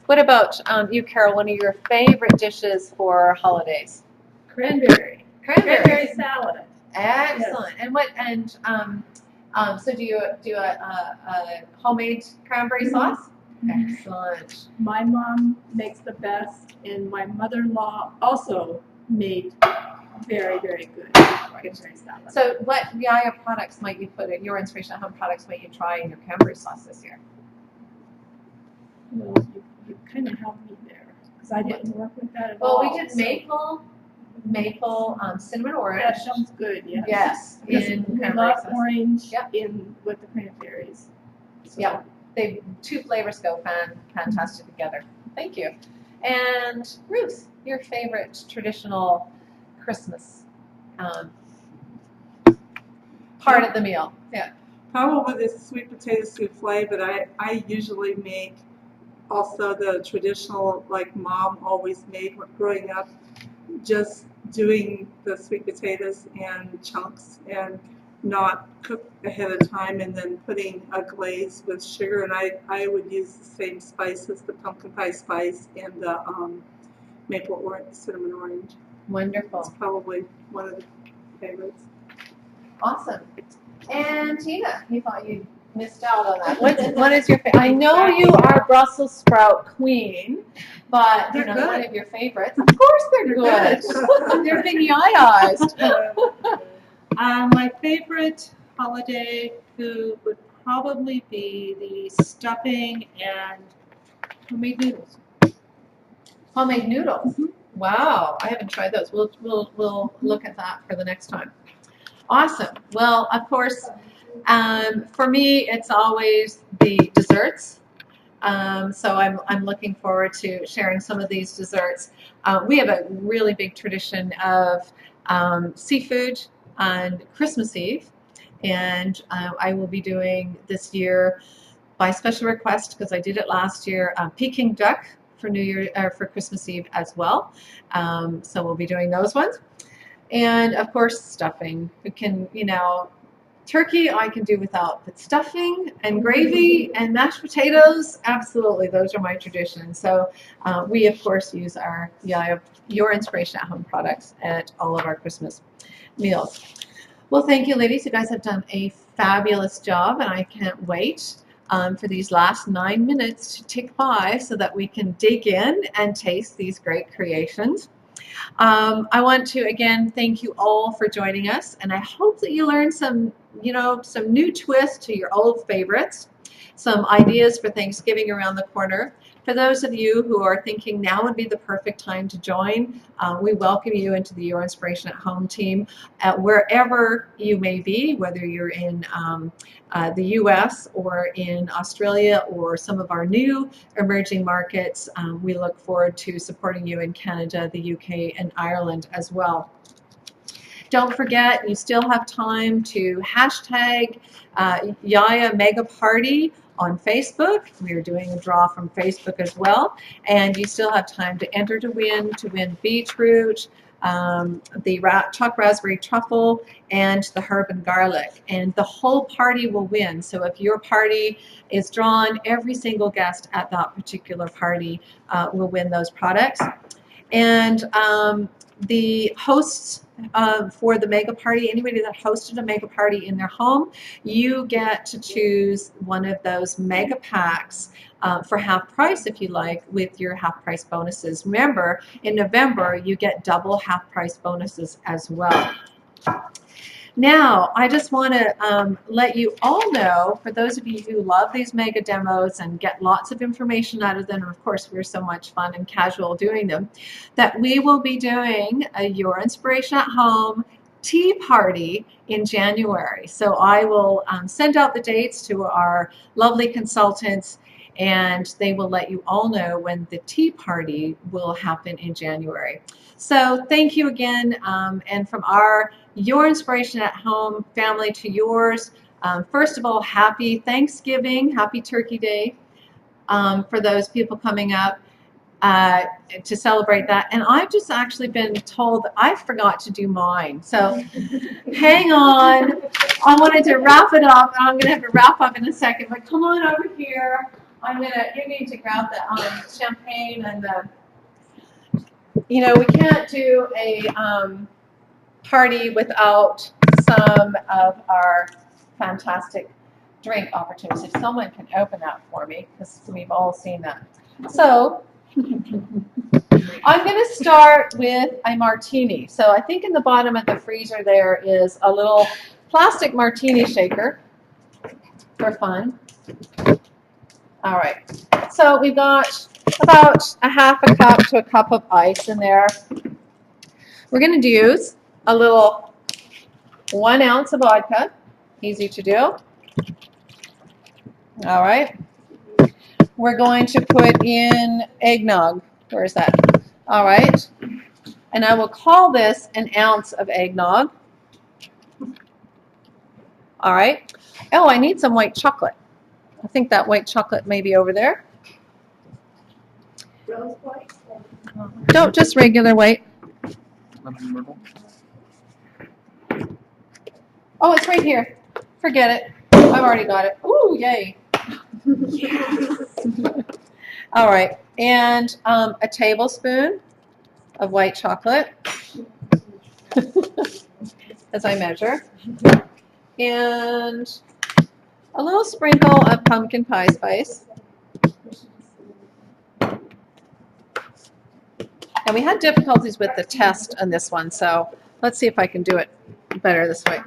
What about you, Carol? One of your favorite dishes for holidays? Cranberry salad. Excellent. Yes. So do you do a homemade cranberry sauce? Excellent. My mom makes the best, and my mother-in-law also made very, very good cranberry salad. So what Yaya products might you put in, your Inspiration at Home products might you try in your cranberry sauce this year? Well, you kind of helped me there, because I didn't work with that at Well, all. we did maple, cinnamon orange. That sounds good, yes. Yes, in We cranberry love sauce. orange Yep. with the cranberries. So, Yep. They two flavors go fantastic together. Thank you. And Ruth, your favorite traditional Christmas part of the meal? Yeah. Probably the sweet potato souffle, but I usually make also the traditional, like Mom always made growing up, just doing the sweet potatoes and chunks and not cook ahead of time, and then putting a glaze with sugar, and I would use the same spices, the pumpkin pie spice and the maple orange, cinnamon orange. Wonderful. It's probably one of the favorites. Awesome. And Tina, you thought you'd missed out on that. What is your favorite? I know you are Brussels sprout queen, but They're one good. of your favorites. Of course they're good. They're big yayas. My favorite holiday food would probably be the stuffing and homemade noodles. Homemade noodles. Wow, I haven't tried those. We'll look at that for the next time. Awesome. Well, of course, for me, it's always the desserts. So I'm looking forward to sharing some of these desserts. We have a really big tradition of seafood on Christmas Eve, and I will be doing this year by special request because I did it last year. Peking duck for New Year for Christmas Eve as well. So we'll be doing those ones, and of course stuffing. We can, turkey I can do without, but stuffing and gravy and mashed potatoes, absolutely, those are my traditions. So we of course use our Your Inspiration at Home products at all of our Christmas meals. Well, thank you, ladies. You guys have done a fabulous job, and I can't wait for these last 9 minutes to tick by so that we can dig in and taste these great creations. I want to again thank you all for joining us, and I hope that you learned some new twists to your old favorites, some ideas for Thanksgiving around the corner. For those of you who are thinking now would be the perfect time to join, we welcome you into the Your Inspiration at Home team wherever you may be, whether you're in the U.S. or in Australia or some of our new emerging markets. We look forward to supporting you in Canada, the UK, and Ireland as well. Don't forget, you still have time to hashtag Yaya Mega Party on Facebook. We are doing a draw from Facebook as well, and you still have time to enter to win beetroot, the choc raspberry truffle, and the herb and garlic, and the whole party will win. So if your party is drawn, every single guest at that particular party will win those products. And the hosts for the mega party, anybody that hosted a mega party in their home, you get to choose one of those mega packs for half price if you like, with your half price bonuses. Remember, in November you get double half price bonuses as well. Now, I just want to let you all know, for those of you who love these mega demos and get lots of information out of them, and of course we're so much fun and casual doing them, that we will be doing a Your Inspiration at Home tea party in January. So I will send out the dates to our lovely consultants, and they will let you all know when the tea party will happen in January. So thank you again, and from our Your Inspiration at Home family to yours, first of all, happy Thanksgiving, happy Turkey Day for those people coming up to celebrate that. And I've just actually been told that I forgot to do mine. So hang on, I wanted to wrap it up, and I'm going to have to wrap up in a second, but come on over here. You need to grab the champagne and the, we can't do a party without some of our fantastic drink opportunities. If someone can open that for me, because we've all seen that. So I'm going to start with a martini. So I think in the bottom of the freezer there is a little plastic martini shaker for fun. All right. So we've got about a half a cup to a cup of ice in there. We're going to use a little 1 ounce of vodka. Easy to do. All right. We're going to put in eggnog. Where is that? All right. And I will call this 1 ounce of eggnog. All right. Oh, I need some white chocolate. I think that white chocolate may be over there. Rose white? No, just regular white. Oh, it's right here. Forget it. I've already got it. Ooh, yay. All right. And a tablespoon of white chocolate as I measure. And a little sprinkle of pumpkin pie spice. And we had difficulties with the test on this one, so let's see if I can do it better this way.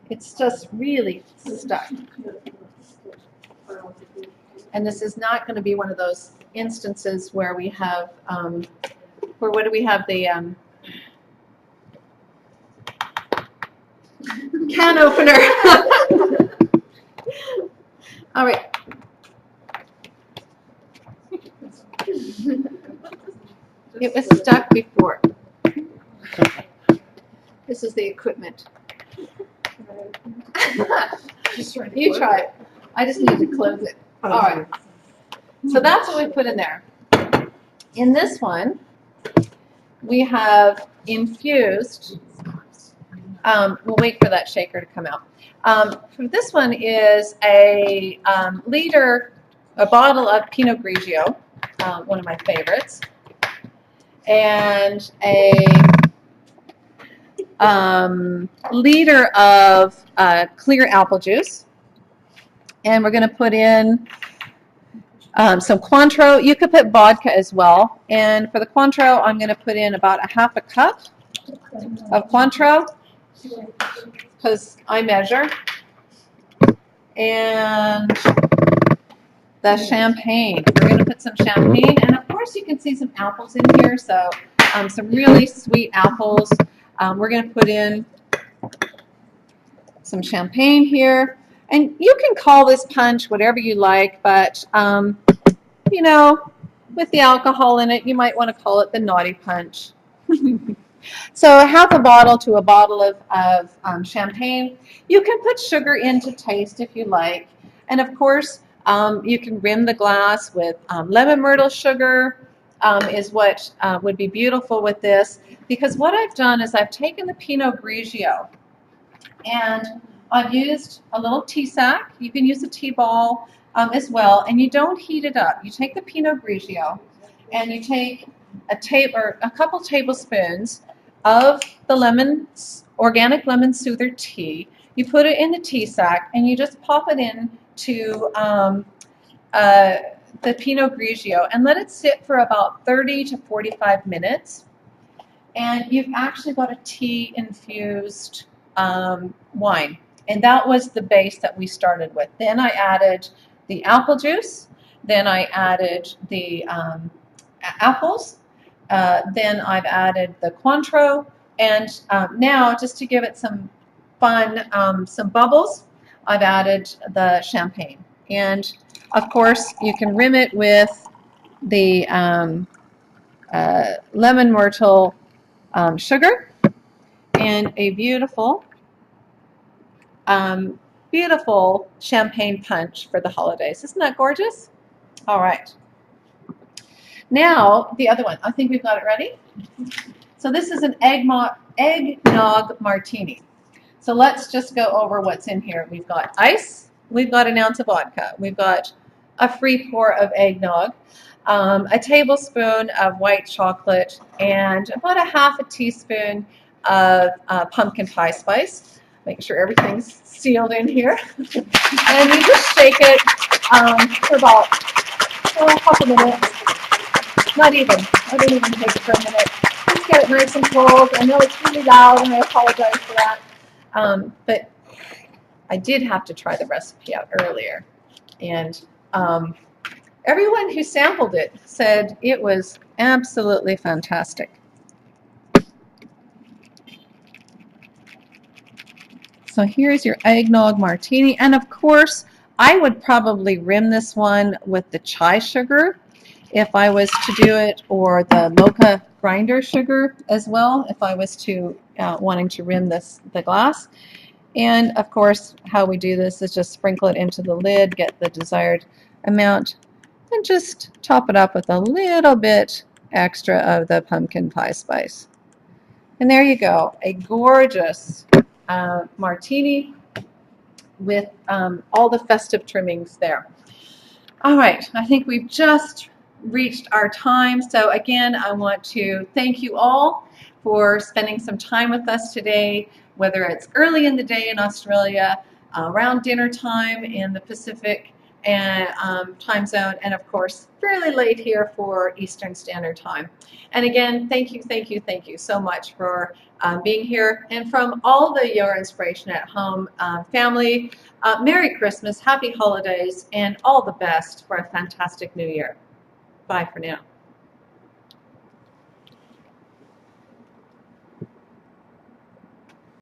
It's just really stuck. And this is not going to be one of those instances where we have, where what do we have, the can opener. All right. It was stuck before. This is the equipment. You try it. I just need to close it. All right. So that's what we put in there. In this one, we have infused. We'll wait for that shaker to come out. For this one is a bottle of Pinot Grigio, one of my favorites, and a liter of clear apple juice. And we're going to put in some Cointreau. You could put vodka as well. And for the Cointreau, I'm going to put in about a half a cup of Cointreau, because I measure. And the champagne. We're going to put some champagne. And of course, you can see some apples in here. So some really sweet apples. We're going to put in some champagne here. And you can call this punch whatever you like, but, you know, with the alcohol in it, you might want to call it the naughty punch. So half a bottle to a bottle of champagne. You can put sugar in to taste if you like. And of course, you can rim the glass with lemon myrtle sugar is what would be beautiful with this. Because what I've done is I've taken the Pinot Grigio and I've used a little tea sack. You can use a tea ball as well, and you don't heat it up. You take the Pinot Grigio, and you take a couple tablespoons of the organic lemon soother tea. You put it in the tea sack, and you just pop it into the Pinot Grigio, and let it sit for about 30 to 45 minutes. And you've actually got a tea-infused wine. And that was the base that we started with. Then I added the apple juice. Then I added the apples. Then I've added the Cointreau. And now, just to give it some fun, some bubbles, I've added the champagne. And, of course, you can rim it with the lemon myrtle sugar and a beautiful beautiful champagne punch for the holidays. Isn't that gorgeous? All right. Now, the other one. I think we've got it ready. So this is an eggnog martini. So let's just go over what's in here. We've got ice. We've got an ounce of vodka. We've got a free pour of eggnog, a tablespoon of white chocolate, and about a half a teaspoon of pumpkin pie spice. Make sure everything's sealed in here. And you just shake it for about a couple minutes. Not even. I don't even take it for a minute. Just get it nice and cold. I know it's really loud, and I apologize for that. But I did have to try the recipe out earlier. And everyone who sampled it said it was absolutely fantastic. So here's your eggnog martini. And of course, I would probably rim this one with the chai sugar if I was to do it, or the mocha grinder sugar as well, if I was to wanting to rim the glass. And of course, how we do this is just sprinkle it into the lid, get the desired amount, and just top it up with a little bit extra of the pumpkin pie spice. And there you go, a gorgeous martini with all the festive trimmings there. All right, I think we've just reached our time. So again, I want to thank you all for spending some time with us today. whether it's early in the day in Australia, around dinner time in the Pacific and time zone, and of course fairly late here for Eastern Standard Time. And again, thank you so much for being here. And from all the Your Inspiration at Home family, Merry Christmas, Happy Holidays, and all the best for a fantastic New Year. Bye for now.